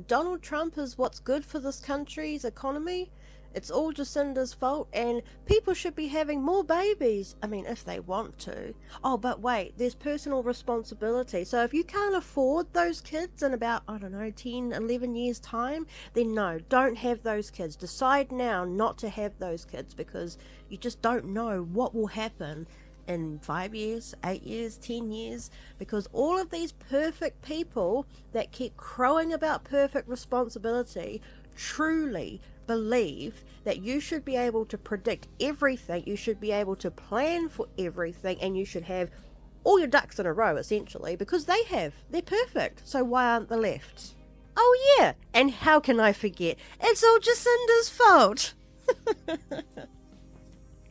Donald Trump is what's good for this country's economy. It's all Jacinda's fault, and people should be having more babies. I mean, if they want to. Oh, but wait, there's personal responsibility. So if you can't afford those kids in about, I don't know, 10, 11 years' time, then no, don't have those kids. Decide now not to have those kids because you just don't know what will happen in 5 years, 8 years, 10 years, because all of these perfect people that keep crowing about perfect responsibility truly believe that you should be able to predict everything, you should be able to plan for everything, and you should have all your ducks in a row, essentially, because they're perfect. So why aren't the left? Oh yeah, and how can I forget? It's all Jacinda's fault.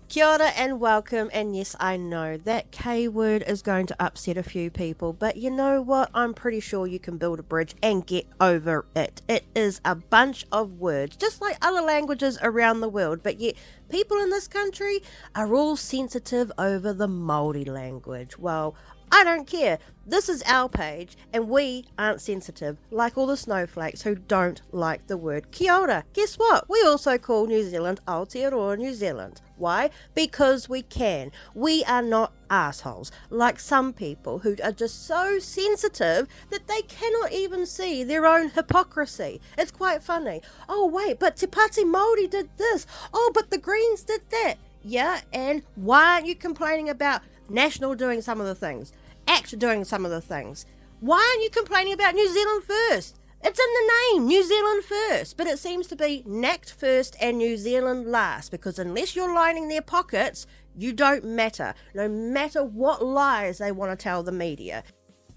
Kia ora and welcome, and yes, I know that K word is going to upset a few people, but you know what? I'm pretty sure you can build a bridge and get over it. It is a bunch of words, just like other languages around the world, but yet people in this country are all sensitive over the Māori language. Well, I don't care. This is our page, and we aren't sensitive, like all the snowflakes who don't like the word kia ora. Guess what? We also call New Zealand Aotearoa New Zealand. Why? Because we can. We are not assholes, like some people who are just so sensitive that they cannot even see their own hypocrisy. It's quite funny. Oh wait, but Te Pāti Māori did this. Oh, but the Greens did that. Yeah, and why aren't you complaining about National doing some of the things? ACT doing some of the things. Why aren't you complaining about New Zealand first? It's in the name, New Zealand first, but it seems to be NACT first and New Zealand last, because unless you're lining their pockets, you don't matter, no matter what lies they want to tell the media.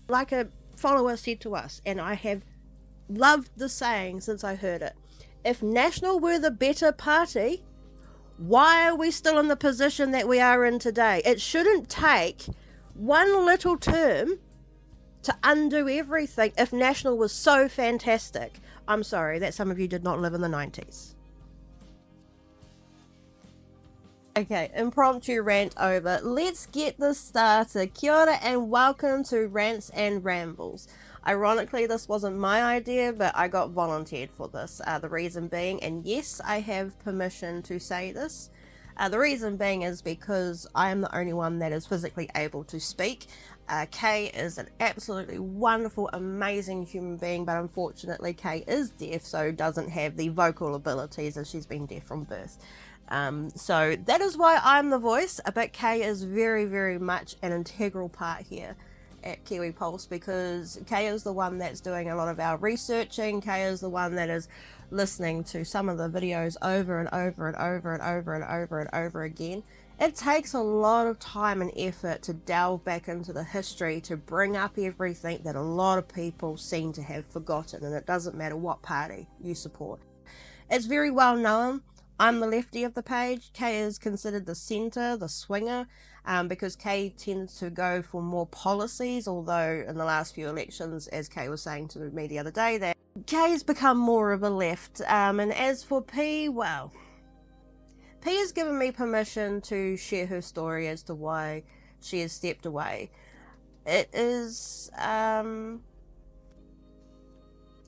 Like a follower said to us, and I have loved the saying since I heard it, if National were the better party, why are we still in the position that we are in today? It shouldn't take one little term to undo everything if National was so fantastic. I'm sorry that some of you did not live in the 90s. Okay, impromptu rant over. Let's get this started. Kia ora and welcome to Rants and Rambles. Ironically, this wasn't my idea, but I got volunteered for this. The reason being, and yes, I have permission to say this, the reason being is because I am the only one that is physically able to speak. Kay is an absolutely wonderful, amazing human being, but unfortunately Kay is deaf, so doesn't have the vocal abilities as she's been deaf from birth. So that is why I'm the voice, but Kay is very, very much an integral part here at KiwiPulse, because Kay is the one that's doing a lot of our researching. Kay is the one that is listening to some of the videos over and over and over and over and over and over again. It takes a lot of time and effort to delve back into the history, to bring up everything that a lot of people seem to have forgotten, and it doesn't matter what party you support. It's very well known. I'm the lefty of the page. Kay is considered the centre, the swinger, because Kay tends to go for more policies, although in the last few elections, as Kay was saying to me the other day, that Kay's become more of a left. And as for P, well, P has given me permission to share her story as to why she has stepped away. It is,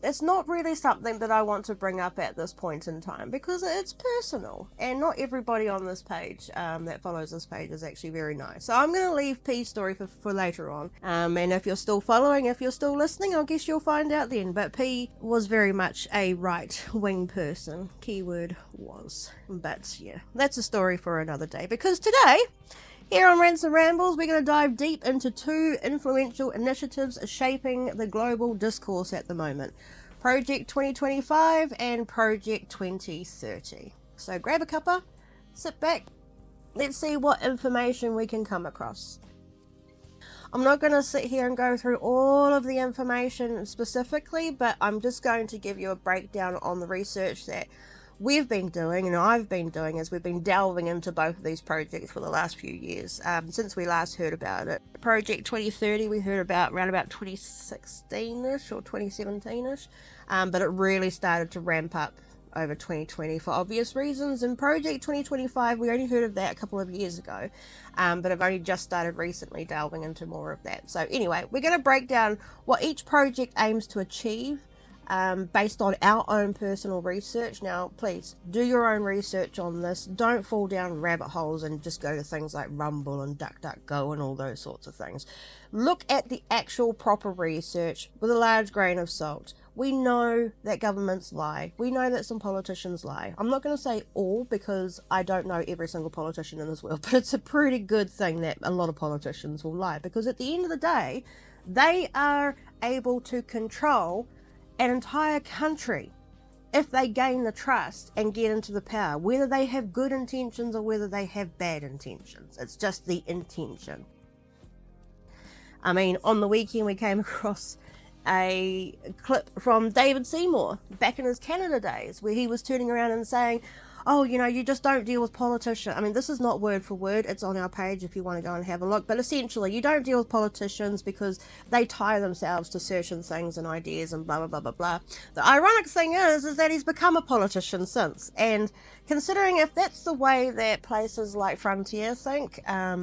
it's not really something that I want to bring up at this point in time, because it's personal, and not everybody on this page that follows this page is actually very nice. So I'm going to leave P's story for later on, and if you're still following, if you're still listening, I guess you'll find out then. But P was very much a right-wing person, keyword was, but yeah, that's a story for another day, because today, here on Rants and Rambles, we're going to dive deep into two influential initiatives shaping the global discourse at the moment. Project 2025 and Project 2030. So grab a cuppa, sit back, let's see what information we can come across. I'm not going to sit here and go through all of the information specifically, but I'm just going to give you a breakdown on the research that we've been doing, and I've been doing, as we've been delving into both of these projects for the last few years, since we last heard about it. Project 2030 we heard about around about 2016ish or 2017ish, but it really started to ramp up over 2020 for obvious reasons. And Project 2025, we only heard of that a couple of years ago, but I've only just started recently delving into more of that. So anyway, we're going to break down what each project aims to achieve, based on our own personal research. Now, please do your own research on this. Don't fall down rabbit holes and just go to things like Rumble and DuckDuckGo and all those sorts of things. Look at the actual proper research with a large grain of salt. We know that governments lie. We know that some politicians lie. I'm not going to say all, because I don't know every single politician in this world, but it's a pretty good thing that a lot of politicians will lie, because at the end of the day, they are able to control an entire country if they gain the trust and get into the power, whether they have good intentions or whether they have bad intentions. It's just the intention. I mean, on the weekend we came across a clip from David Seymour back in his Canada days, where he was turning around and saying, oh, you know, you just don't deal with politicians. I mean, this is not word for word. It's on our page if you want to go and have a look. But essentially, you don't deal with politicians because they tie themselves to certain things and ideas and blah, blah, blah, blah, blah. The ironic thing is that he's become a politician since. And considering if that's the way that places like Frontier think, a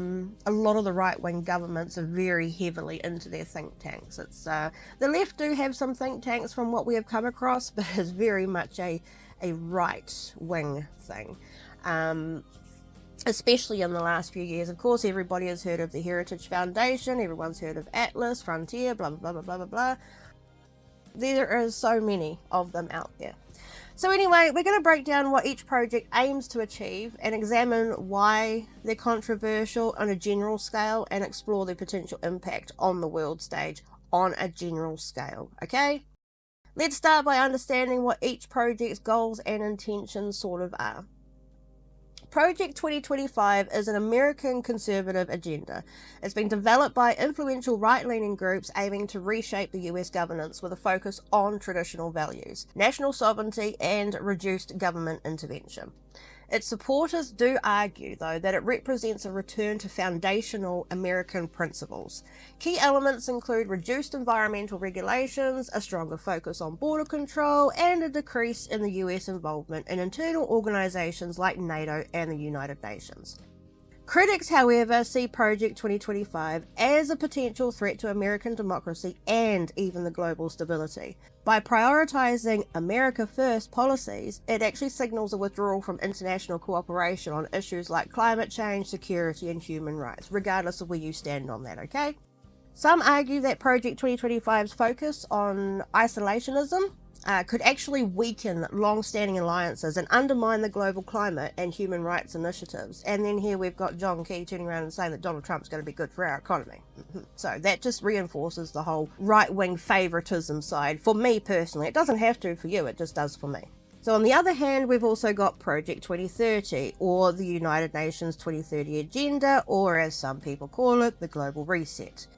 lot of the right-wing governments are very heavily into their think tanks. It's the left do have some think tanks from what we have come across, but it's very much a right-wing thing, especially in the last few years. Of course, everybody has heard of the Heritage Foundation, everyone's heard of Atlas, Frontier, blah, blah, blah, blah, blah, blah. There is so many of them out there. So anyway, we're going to break down what each project aims to achieve and examine why they're controversial on a general scale and explore their potential impact on the world stage on a general scale, okay? Let's start by understanding what each project's goals and intentions sort of are. Project 2025 is an American conservative agenda. It's been developed by influential right-leaning groups aiming to reshape the US governance with a focus on traditional values, national sovereignty, and reduced government intervention. Its supporters do argue, though, that it represents a return to foundational American principles. Key elements include reduced environmental regulations, a stronger focus on border control, and a decrease in the US involvement in internal organizations like NATO and the United Nations. Critics, however, see Project 2025 as a potential threat to American democracy and even the global stability. By prioritizing America First policies, it actually signals a withdrawal from international cooperation on issues like climate change, security, and human rights, regardless of where you stand on that, okay? Some argue that Project 2025's focus on isolationism could actually weaken long-standing alliances and undermine the global climate and human rights initiatives. And then here we've got John Key turning around and saying that Donald Trump's going to be good for our economy. So that just reinforces the whole right-wing favoritism side for me personally. It doesn't have to for you, it just does for me. So on the other hand, we've also got Project 2030, or the United Nations 2030 Agenda, or as some people call it, the Global Reset.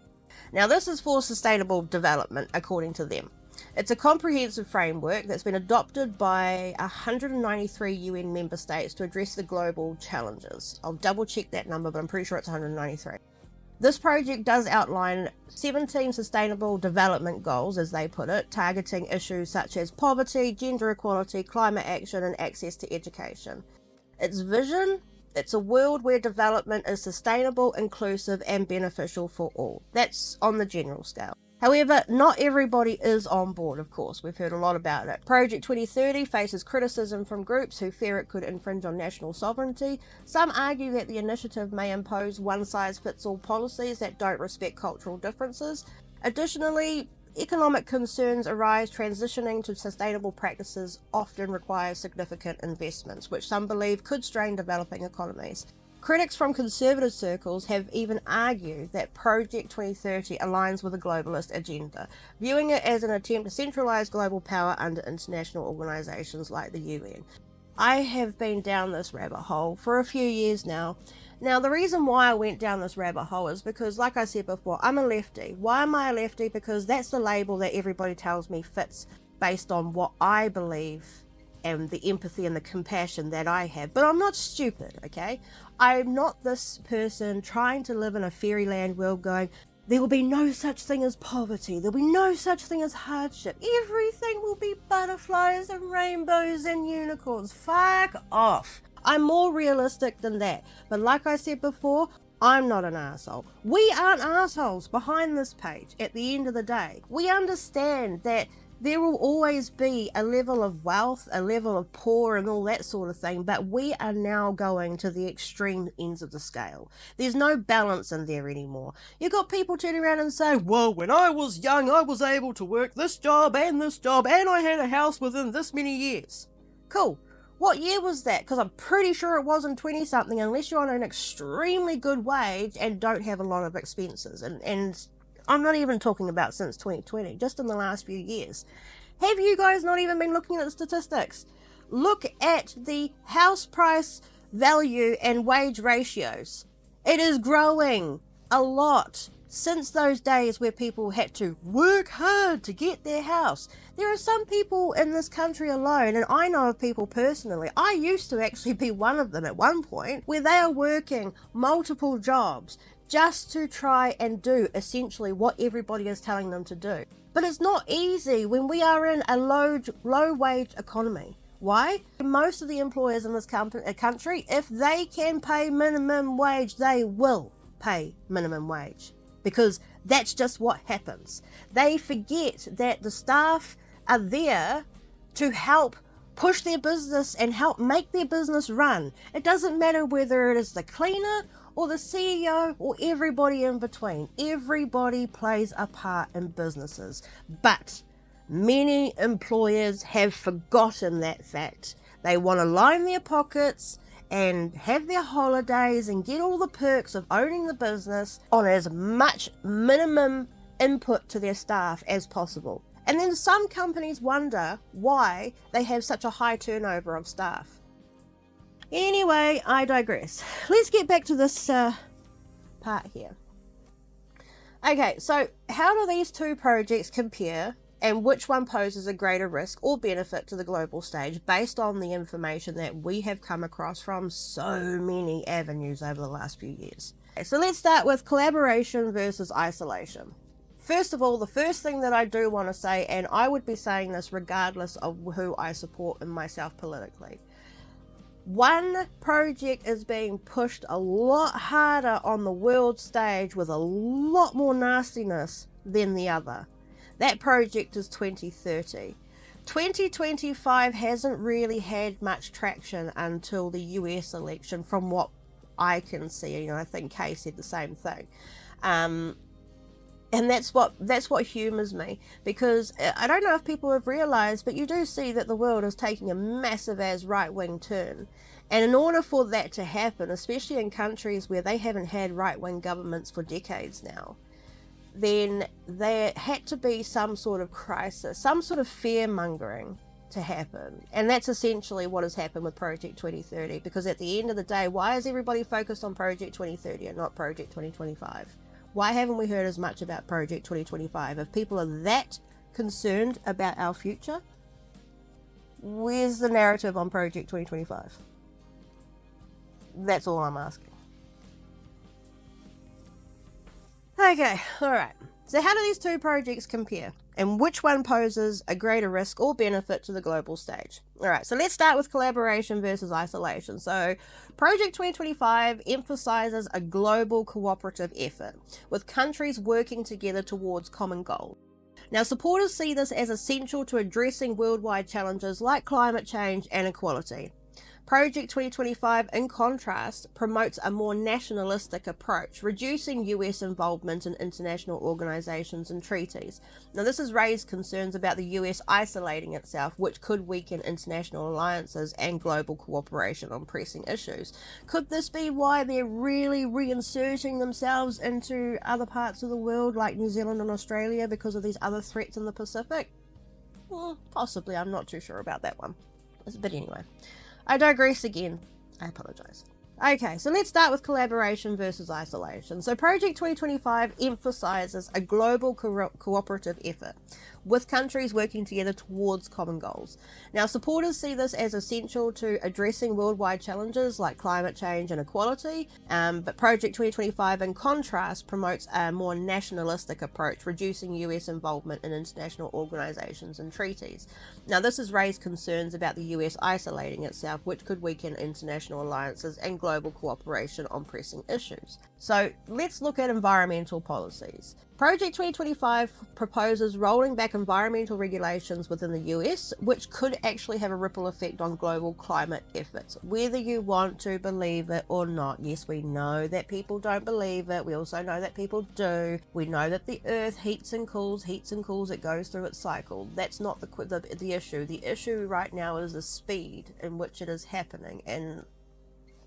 Now this is for sustainable development, according to them. It's a comprehensive framework that's been adopted by 193 UN member states to address the global challenges. I'll double check that number, but I'm pretty sure it's 193. This project does outline 17 sustainable development goals, as they put it, targeting issues such as poverty, gender equality, climate action, and access to education. Its vision: it's a world where development is sustainable, inclusive, and beneficial for all. That's on the general scale. However, not everybody is on board, of course. We've heard a lot about it. Project 2030 faces criticism from groups who fear it could infringe on national sovereignty. Some argue that the initiative may impose one-size-fits-all policies that don't respect cultural differences. Additionally, economic concerns arise. Transitioning to sustainable practices often requires significant investments, which some believe could strain developing economies. Critics from conservative circles have even argued that Project 2030 aligns with a globalist agenda, viewing it as an attempt to centralize global power under international organizations like the UN. I have been down this rabbit hole for a few years now. Now, the reason why I went down this rabbit hole is because, like I said before, I'm a lefty. Why am I a lefty? Because that's the label that everybody tells me fits based on what I believe and the empathy and the compassion that I have. But I'm not stupid, okay? I'm not this person trying to live in a fairyland world going, there will be no such thing as poverty, there'll be no such thing as hardship, everything will be butterflies and rainbows and unicorns. Fuck off. I'm more realistic than that. But like I said before, I'm not an arsehole. We aren't assholes behind this page at the end of the day. We understand that There will always be a level of wealth, a level of poor, and all that sort of thing, but we are now going to the extreme ends of the scale. There's no balance in there anymore. You've got people turning around and say, well, when I was young, I was able to work this job, and I had a house within this many years. Cool. What year was that? Because I'm pretty sure it wasn't 20-something, unless you're on an extremely good wage and don't have a lot of expenses. And I'm not even talking about since 2020, just in the last few years. Have you guys not even been looking at the statistics? Look at the house price value and wage ratios. It is growing a lot since those days where people had to work hard to get their house. There are some people in this country alone, and I know of people personally, I used to actually be one of them at one point, where they are working multiple jobs just to try and do essentially what everybody is telling them to do. But it's not easy when we are in a low wage economy. Why? Most of the employers in this country, if they can pay minimum wage, they will pay minimum wage, because that's just what happens. They forget that the staff are there to help push their business and help make their business run. It doesn't matter whether it is the cleaner or the CEO or everybody in between. Everybody plays a part in businesses, but many employers have forgotten that fact. They want to line their pockets and have their holidays and get all the perks of owning the business on as much minimum input to their staff as possible. And then some companies wonder why they have such a high turnover of staff. Anyway, I digress. Let's get back to this part here. Okay, so how do these two projects compare, and which one poses a greater risk or benefit to the global stage based on the information that we have come across from so many avenues over the last few years? Okay, so let's start with collaboration versus isolation. First of all, the first thing that I do want to say, and I would be saying this regardless of who I support in myself politically, one project is being pushed a lot harder on the world stage with a lot more nastiness than the other. That project is 2030. 2025 hasn't really had much traction until the US election, from what I can see. I think Kay said the same thing. And that's what humours me, because I don't know if people have realised, but you do see that the world is taking a massive as right-wing turn. And in order for that to happen, especially in countries where they haven't had right-wing governments for decades now, then there had to be some sort of crisis, some sort of fear-mongering to happen. And that's essentially what has happened with Project 2030, because at the end of the day, why is everybody focused on Project 2030 and not Project 2025? Why haven't we heard as much about Project 2025? If people are that concerned about our future, where's the narrative on Project 2025? That's all I'm asking. Okay, alright. So how do these two projects compare? And which one poses a greater risk or benefit to the global stage? Alright, so let's start with collaboration versus isolation. So Project 2025 emphasizes a global cooperative effort, with countries working together towards common goals. Now, supporters see this as essential to addressing worldwide challenges like climate change and equality. Project 2025, in contrast, promotes a more nationalistic approach, reducing US involvement in international organizations and treaties. Now, this has raised concerns about the US isolating itself, which could weaken international alliances and global cooperation on pressing issues. Could this be why they're really reinserting themselves into other parts of the world, like New Zealand and Australia, because of these other threats in the Pacific? Possibly, I'm not too sure about that one. But anyway, I digress again. I apologize. Okay, so let's start with collaboration versus isolation. So Project 2025 emphasizes a global cooperative effort, with countries working together towards common goals. Now, supporters see this as essential to addressing worldwide challenges like climate change and equality, but Project 2025, in contrast, promotes a more nationalistic approach, reducing US involvement in international organizations and treaties. Now, this has raised concerns about the US isolating itself, which could weaken international alliances and global cooperation on pressing issues. So let's look at environmental policies. Project 2025 proposes rolling back environmental regulations within the US, which could actually have a ripple effect on global climate efforts, whether you want to believe it or not. Yes, we know that people don't believe it. We also know that people do. We know that the earth heats and cools, it goes through its cycle. That's not the issue. The issue right now is the speed in which it is happening. And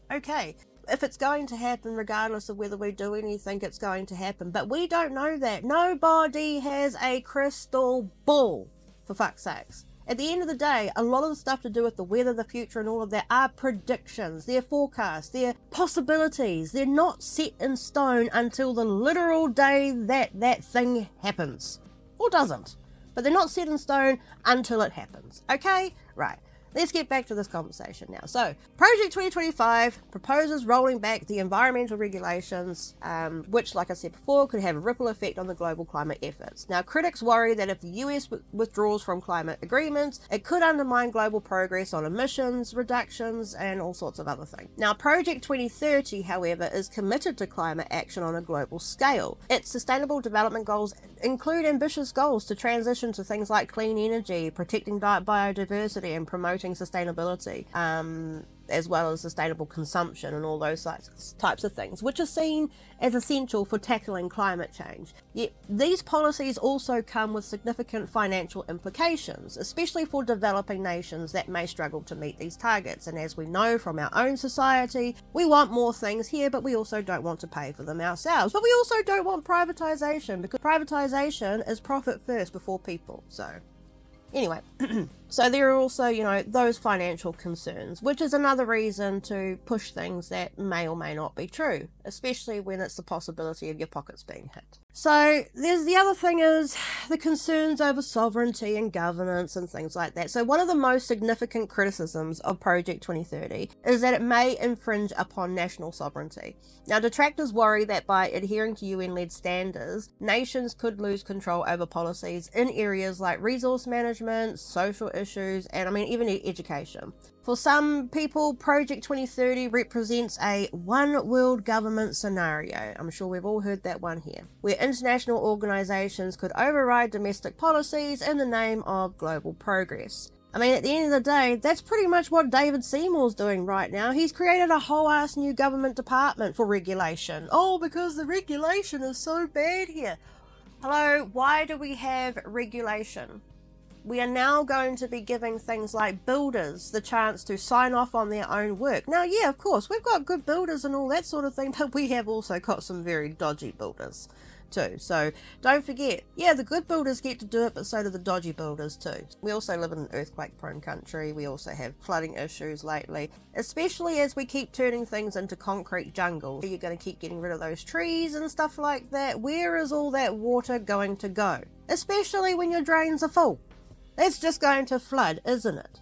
okay, if it's going to happen, regardless of whether we do anything, it's going to happen. But we don't know that. Nobody has a crystal ball, for fuck's sakes. At the end of the day, a lot of the stuff to do with the weather, the future, and all of that are predictions. They're forecasts. They're possibilities. They're not set in stone until the literal day that thing happens. Or doesn't. But they're not set in stone until it happens. Okay? Right. Let's get back to this conversation now. So, Project 2025 proposes rolling back the environmental regulations, which, like I said before, could have a ripple effect on the global climate efforts. Now, critics worry that if the US withdraws from climate agreements, it could undermine global progress on emissions reductions and all sorts of other things. Now, Project 2030, however, is committed to climate action on a global scale. Its sustainable development goals include ambitious goals to transition to things like clean energy, protecting biodiversity, and promoting sustainability, as well as sustainable consumption and all those types of things, which are seen as essential for tackling climate change. Yet these policies also come with significant financial implications, especially for developing nations that may struggle to meet these targets. And as we know from our own society, we want more things here, but we also don't want to pay for them ourselves. But we also don't want privatization, because privatization is profit first before people. So anyway, so there are also, those financial concerns, which is another reason to push things that may or may not be true, especially when it's the possibility of your pockets being hit. So there's the other thing is the concerns over sovereignty and governance and things like that. So one of the most significant criticisms of Project 2030 is that it may infringe upon national sovereignty. Now, detractors worry that by adhering to UN-led standards, nations could lose control over policies in areas like resource management, social issues, and even education. For some people, Project 2030 represents a one world government scenario. I'm sure we've all heard that one here, where international organizations could override domestic policies in the name of global progress. At the end of the day, that's pretty much what David Seymour's doing right now. He's created a whole ass new government department for regulation. Oh, because the regulation is so bad here. Hello, why do we have regulation? We are now going to be giving things like builders the chance to sign off on their own work. Now, yeah, of course, we've got good builders and all that sort of thing, but we have also got some very dodgy builders too. So don't forget, yeah, the good builders get to do it, but so do the dodgy builders too. We also live in an earthquake-prone country. We also have flooding issues lately, especially as we keep turning things into concrete jungle. You're going to keep getting rid of those trees and stuff like that. Where is all that water going to go? Especially when your drains are full. It's just going to flood, isn't it?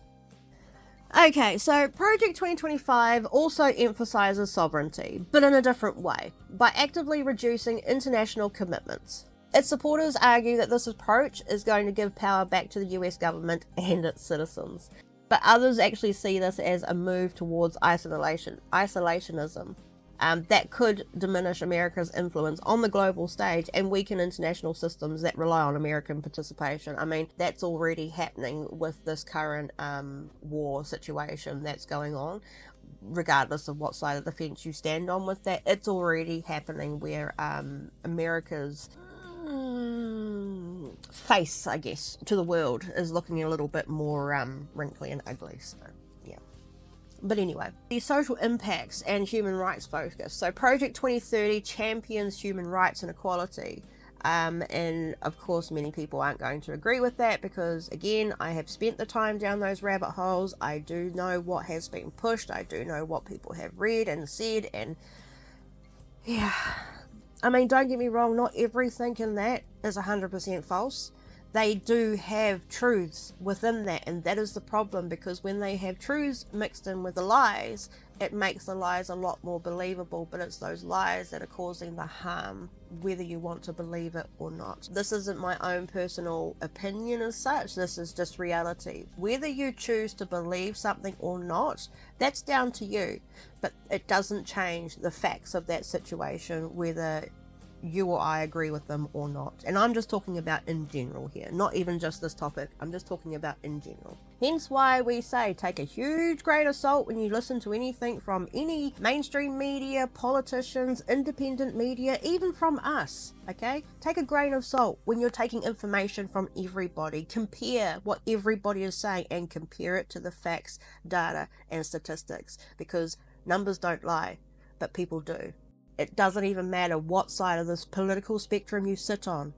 Okay, so Project 2025 also emphasizes sovereignty, but in a different way, by actively reducing international commitments. Its supporters argue that this approach is going to give power back to the US government and its citizens, but others actually see this as a move towards isolationism. That could diminish America's influence on the global stage and weaken international systems that rely on American participation. That's already happening with this current war situation that's going on. Regardless of what side of the fence you stand on with that, it's already happening where America's face, I guess, to the world is looking a little bit more wrinkly and ugly. So but anyway, the social impacts and human rights focus. So Project 2030 champions human rights and equality. And of course, many people aren't going to agree with that because, again, I have spent the time down those rabbit holes. I do know what has been pushed. I do know what people have read and said. And yeah, don't get me wrong, not everything in that is 100% false. They do have truths within that, and that is the problem, because when they have truths mixed in with the lies, it makes the lies a lot more believable, but it's those lies that are causing the harm, whether you want to believe it or not. This isn't my own personal opinion as such, this is just reality. Whether you choose to believe something or not, that's down to you, but it doesn't change the facts of that situation, whether you or I agree with them or not. And I'm just talking about in general here, not even just this topic. I'm just talking about in general. Hence why we say take a huge grain of salt when you listen to anything from any mainstream media, politicians, independent media, even from us, okay? Take a grain of salt when you're taking information from everybody. Compare what everybody is saying and compare it to the facts, data, and statistics, because numbers don't lie, but people do. It doesn't even matter what side of this political spectrum you sit on.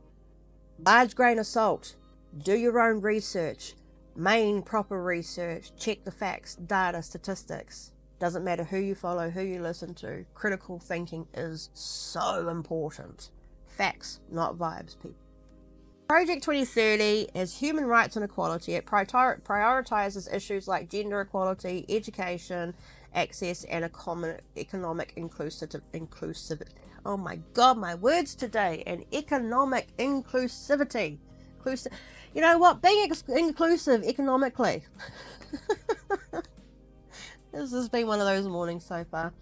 Large grain of salt. Do your own research. Main proper research. Check the facts, data, statistics. Doesn't matter who you follow, who you listen to. Critical thinking is so important. Facts, not vibes, people. Project 2030 is human rights and equality. It prioritizes issues like gender equality, education, access, and economic inclusivity. Oh my god, my words today. And economic inclusivity. You know what? Being inclusive economically. This has been one of those mornings so far.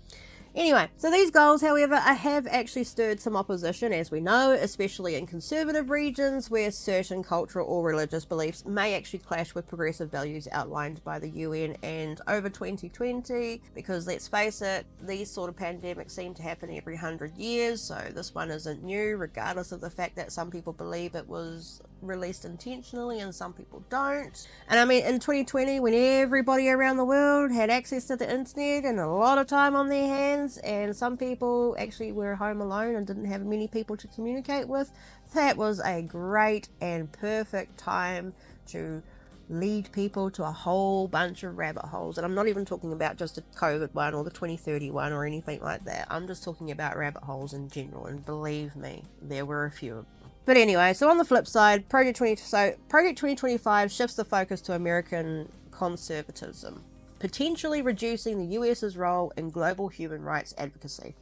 Anyway, so these goals, however, have actually stirred some opposition, as we know, especially in conservative regions where certain cultural or religious beliefs may actually clash with progressive values outlined by the UN. And over 2020, because let's face it, these sort of pandemics seem to happen every 100 years, so this one isn't new, regardless of the fact that some people believe it was released intentionally and some people don't. And I mean, in 2020, when everybody around the world had access to the internet and a lot of time on their hands, and some people actually were home alone and didn't have many people to communicate with, that was a great and perfect time to lead people to a whole bunch of rabbit holes. And I'm not even talking about just the COVID one or the 2030 one or anything like that. I'm just talking about rabbit holes in general, and believe me, there were a few of them. But anyway, so on the flip side, Project 2025 shifts the focus to American conservatism, potentially reducing the US's role in global human rights advocacy.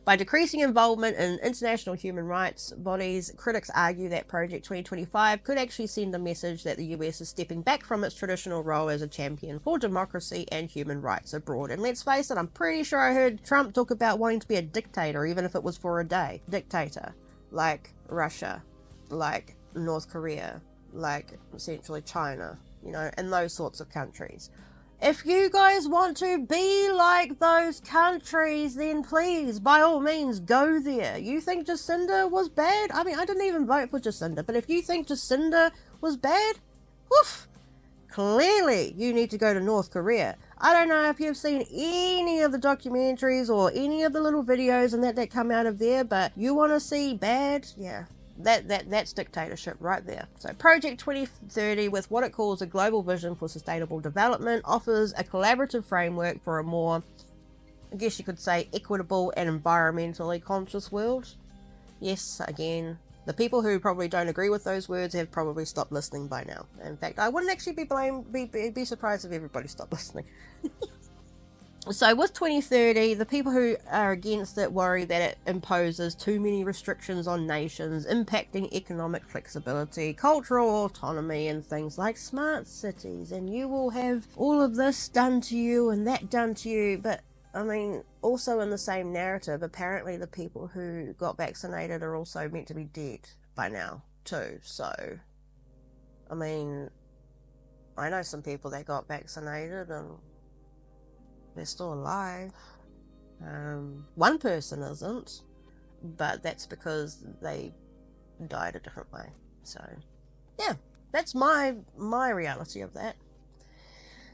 By decreasing involvement in international human rights bodies, critics argue that Project 2025 could actually send a message that the US is stepping back from its traditional role as a champion for democracy and human rights abroad. And let's face it, I'm pretty sure I heard Trump talk about wanting to be a dictator, even if it was for a day. Dictator. Like Russia, like North Korea, like essentially China, you know, and those sorts of countries. If you guys want to be like those countries, then please, by all means, go there. You think Jacinda was bad? I mean, I didn't even vote for Jacinda, but if you think Jacinda was bad, woof, clearly you need to go to North Korea. I don't know if you've seen any of the documentaries or any of the little videos and that come out of there, but you want to see bad? Yeah. That's dictatorship right there. So Project 2030, with what it calls a global vision for sustainable development, offers a collaborative framework for a more, I guess you could say, equitable and environmentally conscious world. Yes, again, the people who probably don't agree with those words have probably stopped listening by now. In fact, I wouldn't actually be surprised if everybody stopped listening. So with 2030, the people who are against it worry that it imposes too many restrictions on nations, impacting economic flexibility, cultural autonomy, and things like smart cities. And you will have all of this done to you and that done to you. But, I mean, also in the same narrative, apparently the people who got vaccinated are also meant to be dead by now, too. So, I mean, I know some people that got vaccinated and they're still alive. One person isn't, but that's because they died a different way. So, yeah, that's my reality of that.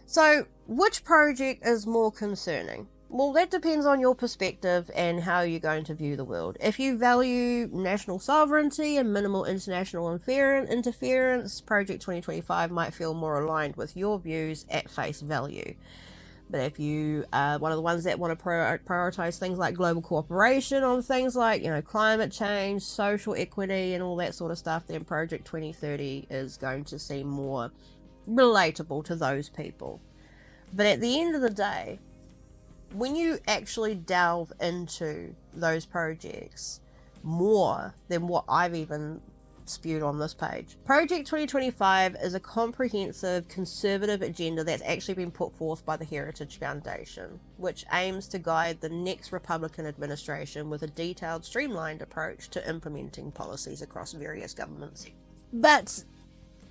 So, which project is more concerning? Well, that depends on your perspective and how you're going to view the world. If you value national sovereignty and minimal international interference, Project 2025 might feel more aligned with your views at face value. But if you are one of the ones that want to prioritize things like global cooperation on things like, you know, climate change, social equity, and all that sort of stuff, then Project 2030 is going to seem more relatable to those people. But at the end of the day, when you actually delve into those projects more than what I've even spewed on this page. Project 2025 is a comprehensive conservative agenda that's actually been put forth by the Heritage Foundation, which aims to guide the next Republican administration with a detailed, streamlined approach to implementing policies across various governments. But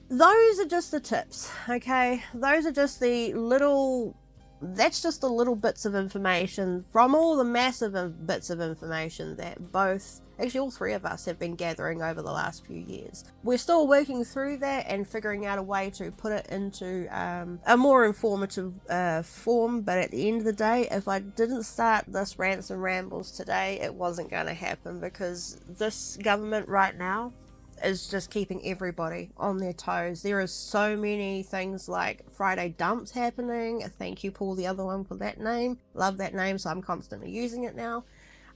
those are just the tips, okay? Those are just the little... That's just the little bits of information from all the massive bits of information that actually all three of us have been gathering over the last few years. We're still working through that and figuring out a way to put it into a more informative form, but at the end of the day, if I didn't start this Rants and Rambles today, it wasn't going to happen, because this government right now is just keeping everybody on their toes. There are so many things like Friday dumps happening. Thank you, Paul, the other one, for that name. Love that name, so I'm constantly using it now.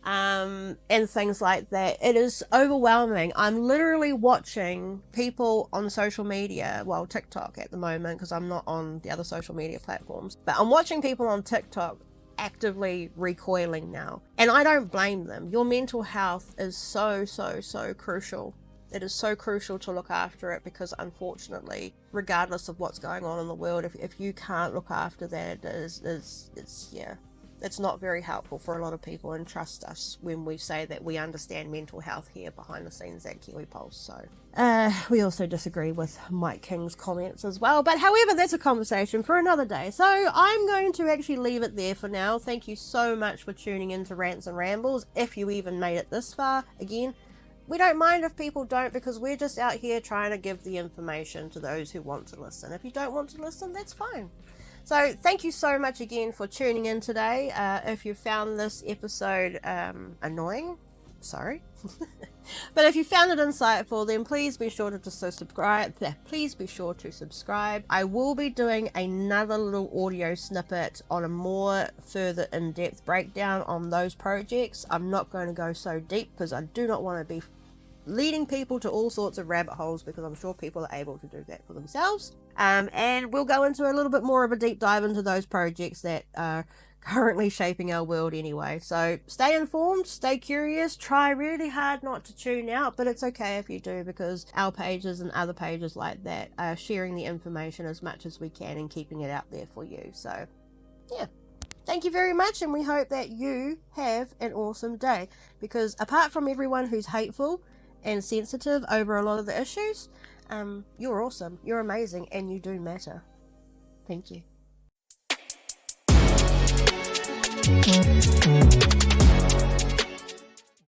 And things like that. It is overwhelming. I'm literally watching people on social media, well, TikTok at the moment, because I'm not on the other social media platforms, but I'm watching people on TikTok actively recoiling now. And I don't blame them. Your mental health is so crucial. It is so crucial to look after it, because unfortunately, regardless of what's going on in the world, if you can't look after that, it's not very helpful for a lot of people. And trust us when we say that we understand mental health here behind the scenes at KiwiPulse. So we also disagree with Mike King's comments as well, but however, that's a conversation for another day. So I'm going to actually leave it there for now. Thank you so much for tuning in to Rants and Rambles. If you even made it this far, again, we don't mind if people don't, because we're just out here trying to give the information to those who want to listen. If you don't want to listen, that's fine. So thank you so much again for tuning in today. If you found this episode annoying, sorry. But if you found it insightful, then please be sure to subscribe. Please be sure to subscribe. I will be doing another little audio snippet on a more further in-depth breakdown on those projects. I'm not going to go so deep, because I do not want to be leading people to all sorts of rabbit holes, because I'm sure people are able to do that for themselves. And we'll go into a little bit more of a deep dive into those projects that are currently shaping our world anyway. So stay informed, stay curious, try really hard not to tune out, but it's okay if you do, because our pages and other pages like that are sharing the information as much as we can and keeping it out there for you. So yeah, thank you very much, and we hope that you have an awesome day, because apart from everyone who's hateful and sensitive over a lot of the issues, you're awesome, you're amazing, and you do matter. Thank you.